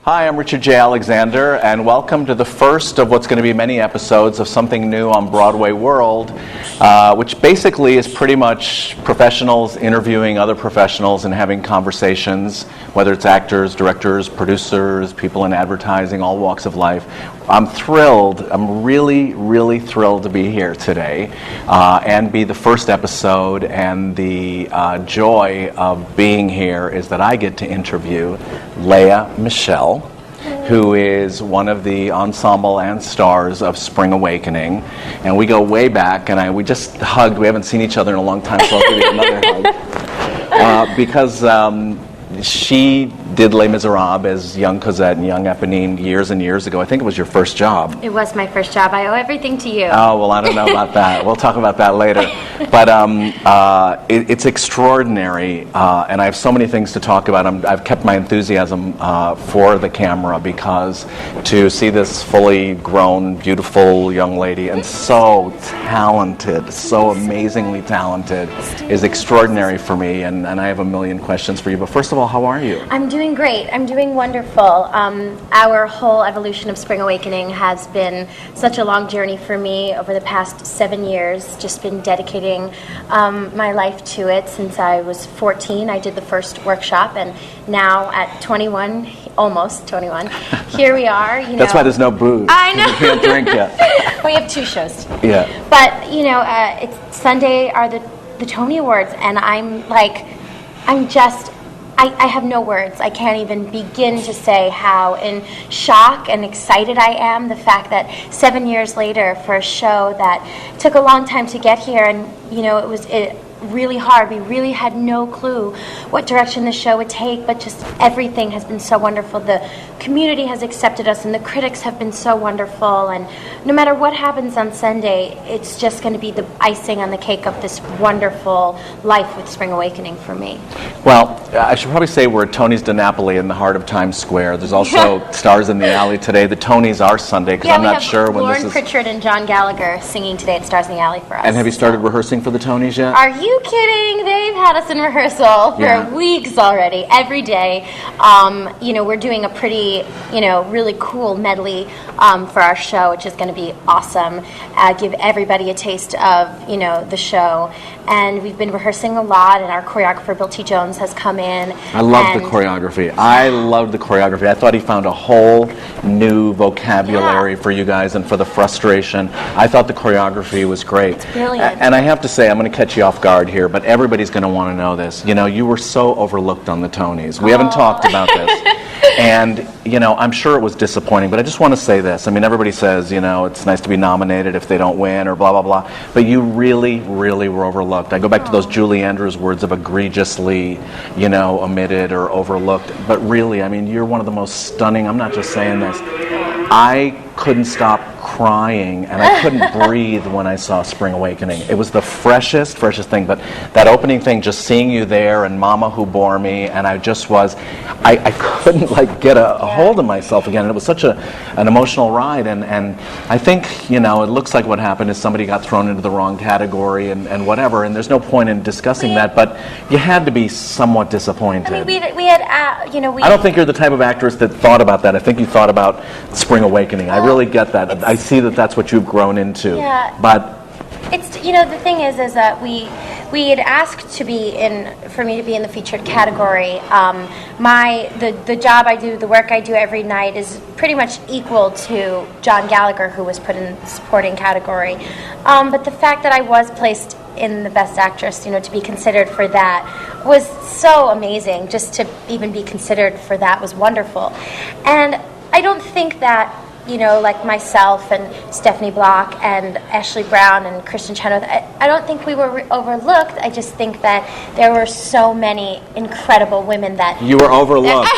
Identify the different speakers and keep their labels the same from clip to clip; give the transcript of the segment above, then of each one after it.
Speaker 1: Hi, I'm Richard J. Alexander, and welcome to the first of what's going to be many episodes of something new on BroadwayWorld, which basically is pretty much professionals interviewing other professionals and having conversations, whether it's actors, directors, producers, people in advertising, all walks of life. I'm thrilled, I'm really thrilled to be here today and be the first episode, and the joy of being here is that I get to interview Lea Michele, who is one of the ensemble and stars of Spring Awakening. And we go way back, and we just hugged. We haven't seen each other in a long time, so I'll give you another hug. Because she did Les Miserables as young Cosette and young Eponine years and years ago. I think it was your first job.
Speaker 2: It was my first job. I owe everything to you.
Speaker 1: Oh, well, I don't know about that. We'll talk about that later. But it's extraordinary, and I have so many things to talk about. I've kept my enthusiasm for the camera, because to see this fully grown, beautiful young lady, and so talented, so amazingly talented, is extraordinary for me, and I have a million questions for you. But first of all, how are you?
Speaker 2: I'm doing great. I'm doing wonderful. Our whole evolution of Spring Awakening has been such a long journey for me over the past 7 years. Just been dedicating my life to it since I was 14. I did the first workshop, and now at 21, almost 21, here we are.
Speaker 1: That's why there's no booze.
Speaker 2: I know.
Speaker 1: You can't drink yet.
Speaker 2: We have 2 shows.
Speaker 1: Yeah.
Speaker 2: But it's Sunday are the Tony Awards, and I have no words. I can't even begin to say how in shock and excited I am. The fact that 7 years later, for a show that took a long time to get here, and it was really hard. We really had no clue what direction the show would take, but just everything has been so wonderful. The community has accepted us, and the critics have been so wonderful, and no matter what happens on Sunday, it's just going to be the icing on the cake of this wonderful life with Spring Awakening for me.
Speaker 1: Well, I should probably say we're at Tony's de Napoli in the heart of Times Square. There's also Stars in the Alley today. The Tonys are Sunday, because I'm not sure when this is.
Speaker 2: Lauren Pritchard and John Gallagher singing today at Stars in the Alley for us.
Speaker 1: And have you started rehearsing for the Tonys yet?
Speaker 2: Are you kidding? They've had us in rehearsal for weeks already, every day. We're doing a pretty, really cool medley for our show, which is going to be awesome. Give everybody a taste of, the show. And we've been rehearsing a lot, and our choreographer, Bill T. Jones, has come in.
Speaker 1: I love the choreography. I loved the choreography. I thought he found a whole new vocabulary for you guys and for the frustration. I thought the choreography was great.
Speaker 2: It's brilliant.
Speaker 1: And I have to say, I'm going to catch you off guard here, but everybody's going to want to know this. You were so overlooked on the Tonys. We haven't talked about this. And, I'm sure it was disappointing, but I just want to say this. I mean, everybody says, it's nice to be nominated if they don't win or blah, blah, blah. But you really were overlooked. I go back to those Julie Andrews words of egregiously, omitted or overlooked. But really, I mean, you're one of the most stunning, I'm not just saying this. I couldn't stop crying, and I couldn't breathe when I saw Spring Awakening. It was the freshest thing, but that opening thing, just seeing you there, and Mama Who Bore Me, and I couldn't get a hold of myself again, and it was such an emotional ride, and I think, it looks like what happened is somebody got thrown into the wrong category and whatever, and there's no point in discussing that, but you had to be somewhat disappointed.
Speaker 2: I mean, we had
Speaker 1: I don't think you're the type of actress that thought about that. I think you thought about Spring Awakening. I really get that. I see that that's what you've grown into.
Speaker 2: Yeah.
Speaker 1: But
Speaker 2: it's the thing is that we had asked for me to be in the featured category. The job I do, the work I do every night is pretty much equal to John Gallagher, who was put in the supporting category. But the fact that I was placed in the Best Actress, to be considered for that was so amazing. Just to even be considered for that was wonderful. And I don't think that like myself and Stephanie Block and Ashley Brown and Kristen Chenoweth, I don't think we were overlooked. I just think that there were so many incredible women that...
Speaker 1: You were overlooked.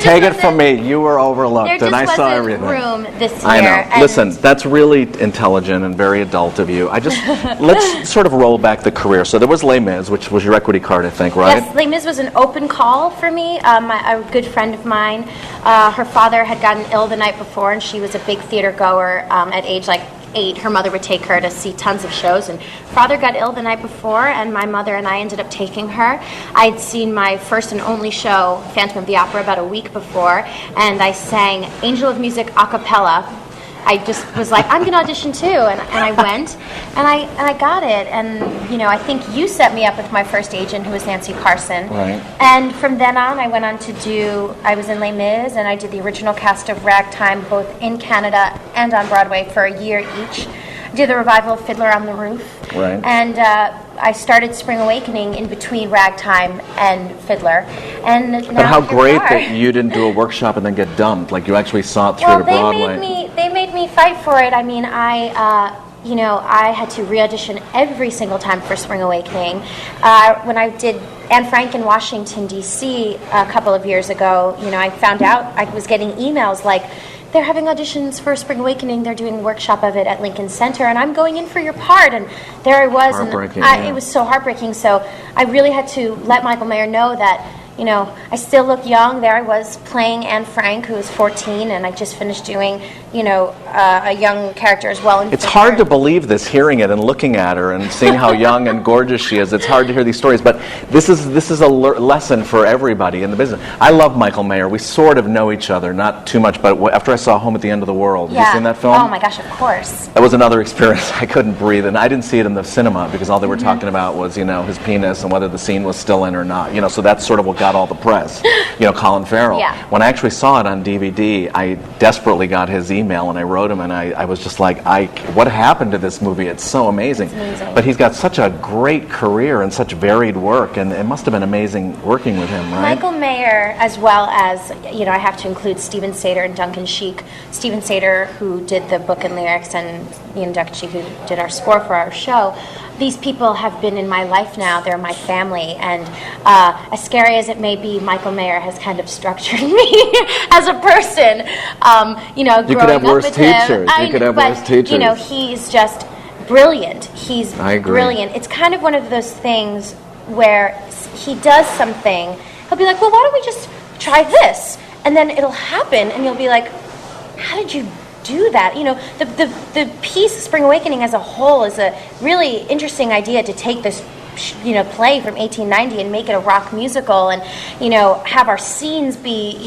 Speaker 1: Take it from me. You were overlooked, and I saw everything.
Speaker 2: There just wasn't room this year.
Speaker 1: I know. Listen, that's really intelligent and very adult of you. Let's sort of roll back the career. So there was Les Mis, which was your equity card, I think, right?
Speaker 2: Yes, Les Mis was an open call for me. A good friend of mine, her father had gotten ill the night before, and she was a big theater goer at age 8, her mother would take her to see tons of shows, and father got ill the night before, and my mother and I ended up taking her. I'd seen my first and only show, Phantom of the Opera, about a week before, and I sang Angel of Music a cappella. I just was like, I'm going to audition too, and I went, and I got it, and I think you set me up with my first agent, who was Nancy Carson.
Speaker 1: Right.
Speaker 2: And from then on, I went on to I was in Les Mis, and I did the original cast of Ragtime, both in Canada and on Broadway for a year each. I did the revival of Fiddler on the Roof.
Speaker 1: Right.
Speaker 2: And I started Spring Awakening in between Ragtime and Fiddler. And now
Speaker 1: But how
Speaker 2: here
Speaker 1: great
Speaker 2: we are.
Speaker 1: that you didn't do a workshop and then get dumped. Like, you actually saw it through
Speaker 2: Well,
Speaker 1: to Broadway.
Speaker 2: they made me fight for it. I mean, I had to re-audition every single time for Spring Awakening. When I did Anne Frank in Washington, D.C. a couple of years ago, I found out I was getting emails like, they're having auditions for Spring Awakening. They're doing a workshop of it at Lincoln Center, and I'm going in for your part. And there I was,
Speaker 1: Heartbreaking,
Speaker 2: and it was so heartbreaking. So I really had to let Michael Mayer know that, I still look young. There I was playing Anne Frank, who was 14, and I just finished doing, a young character as well.
Speaker 1: It's hard to believe this, hearing it and looking at her and seeing how young and gorgeous she is. It's hard to hear these stories, but this is a lesson for everybody in the business. I love Michael Mayer. We sort of know each other, not too much, but after I saw Home at the End of the World, have you seen that film?
Speaker 2: Oh my gosh, of course.
Speaker 1: That was another experience. I couldn't breathe, and I didn't see it in the cinema because all they were talking about was, his penis and whether the scene was still in or not. So that's sort of what got all the press. Colin Farrell.
Speaker 2: Yeah.
Speaker 1: When I actually saw it on DVD, I desperately got his email and I wrote him, and I was just like, what happened to this movie? It's so amazing.
Speaker 2: It's amazing.
Speaker 1: But he's got such a great career and such varied work, and it must have been amazing working with him, right?
Speaker 2: Michael Mayer, as well as, I have to include Stephen Sater and Duncan Sheik. Stephen Sater, who did the book and lyrics, and Duncan Sheik, who did our score for our show. These people have been in my life now. They're my family. And as scary as it may be, Michael Mayer has kind of structured me as a person.
Speaker 1: You could have worse teachers. You could have worse teachers.
Speaker 2: He's just brilliant. He's
Speaker 1: I agree.
Speaker 2: brilliant. It's kind of one of those things where he does something. He'll be like, well, why don't we just try this? And then it'll happen, and you'll be like, how did you do that? The piece Spring Awakening as a whole is a really interesting idea, to take this play from 1890 and make it a rock musical, and have our scenes be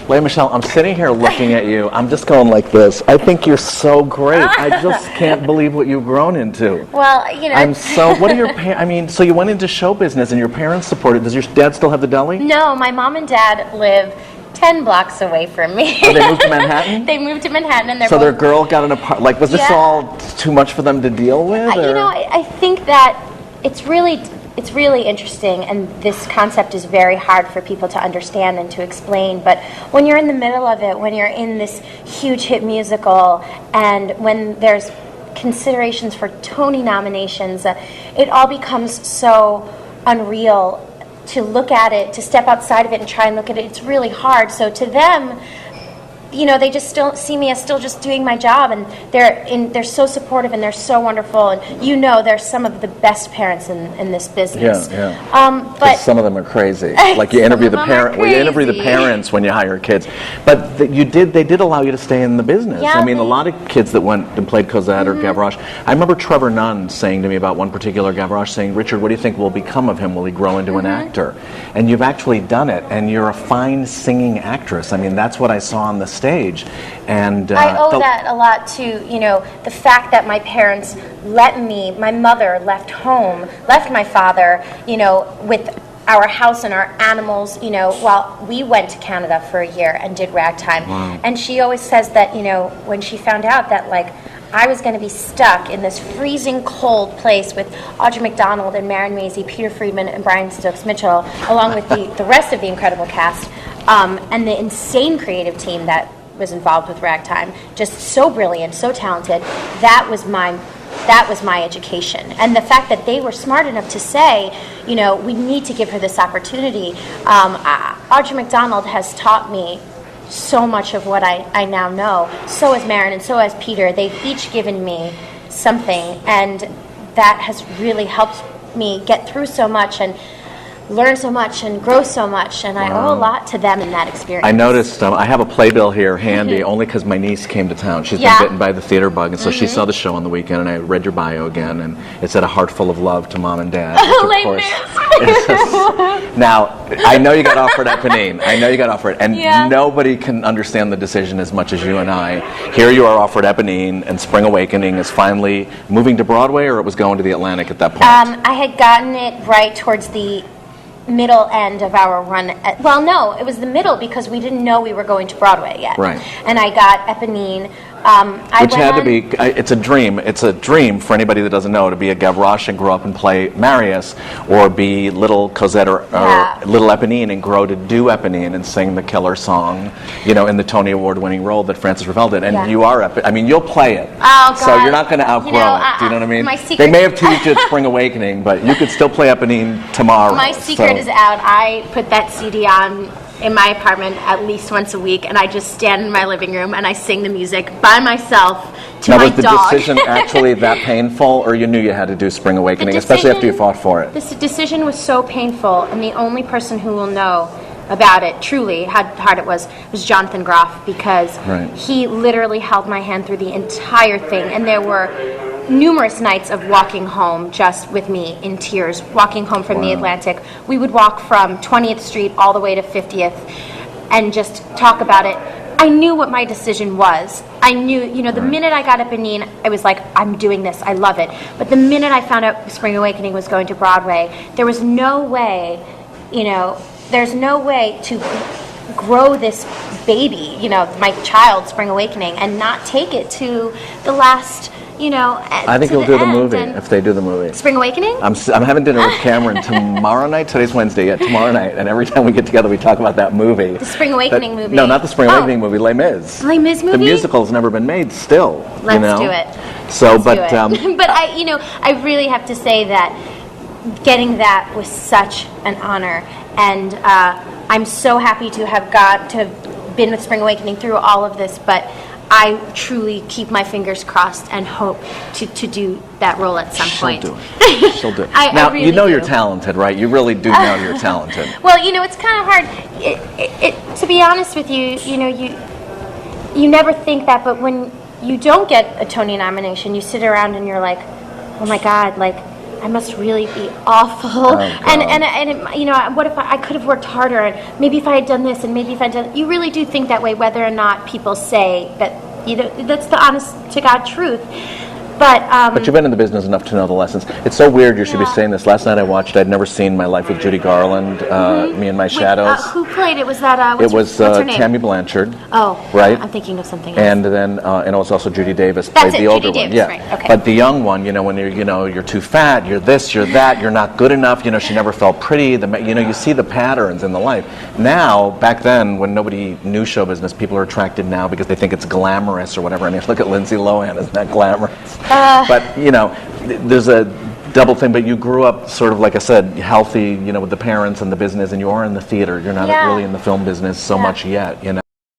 Speaker 1: Lea Michele, I'm sitting here looking at you. I'm just going like this. I think you're so great. I just can't believe what you've grown into.
Speaker 2: Well,
Speaker 1: What are your parents? So you went into show business and your parents supported. Does your dad still have the deli?
Speaker 2: No, my mom and dad live 10 blocks away from me.
Speaker 1: Oh, they moved to Manhattan?
Speaker 2: They moved to Manhattan, and
Speaker 1: So their girl got an apartment. Like, was this all too much for them to deal with?
Speaker 2: I think that it's really interesting, and this concept is very hard for people to understand and to explain. But when you're in the middle of it, when you're in this huge hit musical, and when there's considerations for Tony nominations, it all becomes so unreal to look at it, to step outside of it and try and look at it. It's really hard. So to them, they just still see me as still just doing my job, and they're so supportive, and they're so wonderful, and they're some of the best parents in this business.
Speaker 1: Yeah. But some of them are crazy. Like, you interview the parent. Well, you interview the parents when you hire kids. But they did allow you to stay in the business.
Speaker 2: Yeah,
Speaker 1: a lot of kids that went and played Cosette or Gavroche. I remember Trevor Nunn saying to me about one particular Gavroche, saying, "Richard, what do you think will become of him? Will he grow into an actor?" And you've actually done it, and you're a fine singing actress. That's what I saw on the stage. And
Speaker 2: I owe that a lot to the fact that my parents my mother left home, left my father with our house and our animals while we went to Canada for a year and did Ragtime.
Speaker 1: Wow.
Speaker 2: And she always says that when she found out that I was going to be stuck in this freezing cold place with Audra McDonald and Maren Maisie, Peter Friedman, and Brian Stokes Mitchell, along with the rest of the incredible cast, and the insane creative team that was involved with Ragtime, just so brilliant, so talented. That was my education. And the fact that they were smart enough to say, we need to give her this opportunity. Audra McDonald has taught me so much of what I now know. So has Maren, and so has Peter. They've each given me something, and that has really helped me get through so much. And learn so much and grow so much, and I owe a lot to them in that experience.
Speaker 1: I noticed, I have a playbill here handy only because my niece came to town. She's been bitten by the theater bug, and so she saw the show on the weekend, and I read your bio again, and it said a heart full of love to mom and dad. Which, of course, now, I know you got offered Eponine. I know you got offered, and nobody can understand the decision as much as you and I. Here you are offered Eponine, and Spring Awakening is finally moving to Broadway, or it was going to the Atlantic at that point?
Speaker 2: I had gotten it right towards the middle end of our run. Well, no, it was the middle because we didn't know we were going to Broadway yet.
Speaker 1: Right.
Speaker 2: And I got Eponine.
Speaker 1: Which had to be, it's a dream. It's a dream for anybody that doesn't know to be a Gavroche and grow up and play Marius, or be little Cosette or little Eponine and grow to do Eponine and sing the killer song, in the Tony Award winning role that Frances Ravel did. And you are I mean, you'll play it.
Speaker 2: Oh, God.
Speaker 1: So you're not going to outgrow it. Do you know what I mean?
Speaker 2: My secret,
Speaker 1: they may have teased you at Spring Awakening, but you could still play Eponine tomorrow.
Speaker 2: My secret is out. I put that CD on in my apartment at least once a week, and I just stand in my living room and I sing the music by myself to my dog.
Speaker 1: Now, was the decision actually that painful, or you knew you had to do Spring Awakening, especially after you fought for it?
Speaker 2: This decision was so painful, and the only person who will know about it, truly, how hard it was Jonathan Groff, because he literally held my hand through the entire thing, and there were numerous nights of walking home just with me in tears, walking home from the Atlantic. We would walk from 20th Street all the way to 50th and just talk about it. I knew what my decision was. I knew, the minute I got Eponine, I was like, I'm doing this, I love it. But the minute I found out Spring Awakening was going to Broadway, there was no way, there's no way to grow this baby, my child, Spring Awakening, and not take it to the last,
Speaker 1: I think you'll do the movie if they do the movie.
Speaker 2: Spring Awakening?
Speaker 1: I'm having dinner with Cameron tomorrow night. Today's Wednesday, tomorrow night. And every time we get together, we talk about that movie.
Speaker 2: The Spring Awakening movie?
Speaker 1: No, not the Spring Awakening movie, Les Mis.
Speaker 2: Les Mis movie?
Speaker 1: The musical's never been made still.
Speaker 2: Let's do it.
Speaker 1: So,
Speaker 2: but I really have to say that getting that was such an honor. And I'm so happy to have been with Spring Awakening through all of this, but I truly keep my fingers crossed and hope to do that role at some point.
Speaker 1: She'll do it. She'll do it. Now,
Speaker 2: I really
Speaker 1: you're talented, right? You really do know you're talented.
Speaker 2: Well, it's kind of hard. To be honest with you, you never think that, but when you don't get a Tony nomination, you sit around and you're like, oh my God, I must really be awful. And what if I could have worked harder, and maybe if I had done this, and maybe if I had done... You really do think that way, whether or not people say that, that's the honest to God truth. But
Speaker 1: you've been in the business enough to know the lessons. It's so weird you should be saying this. Last night I watched I'd Never Seen My Life with Judy Garland, Me and My Shadows.
Speaker 2: Who played it? Was that, what's her name?
Speaker 1: Tammy Blanchard.
Speaker 2: Oh,
Speaker 1: right?
Speaker 2: I'm thinking of something else.
Speaker 1: And then, and it was also Judy Davis played the older
Speaker 2: Judy
Speaker 1: one.
Speaker 2: Davis, right, okay.
Speaker 1: But the young one, when you're too fat, you're this, you're that, you're not good enough, she never felt pretty, you see the patterns in the life. Now, back then, when nobody knew show business, people are attracted now because they think it's glamorous or whatever. I mean, look at Lindsay Lohan, isn't that glamorous? But, there's a double thing, but you grew up sort of, like I said, healthy, with the parents and the business, and you are in the theater. You're not really in the film business so much yet,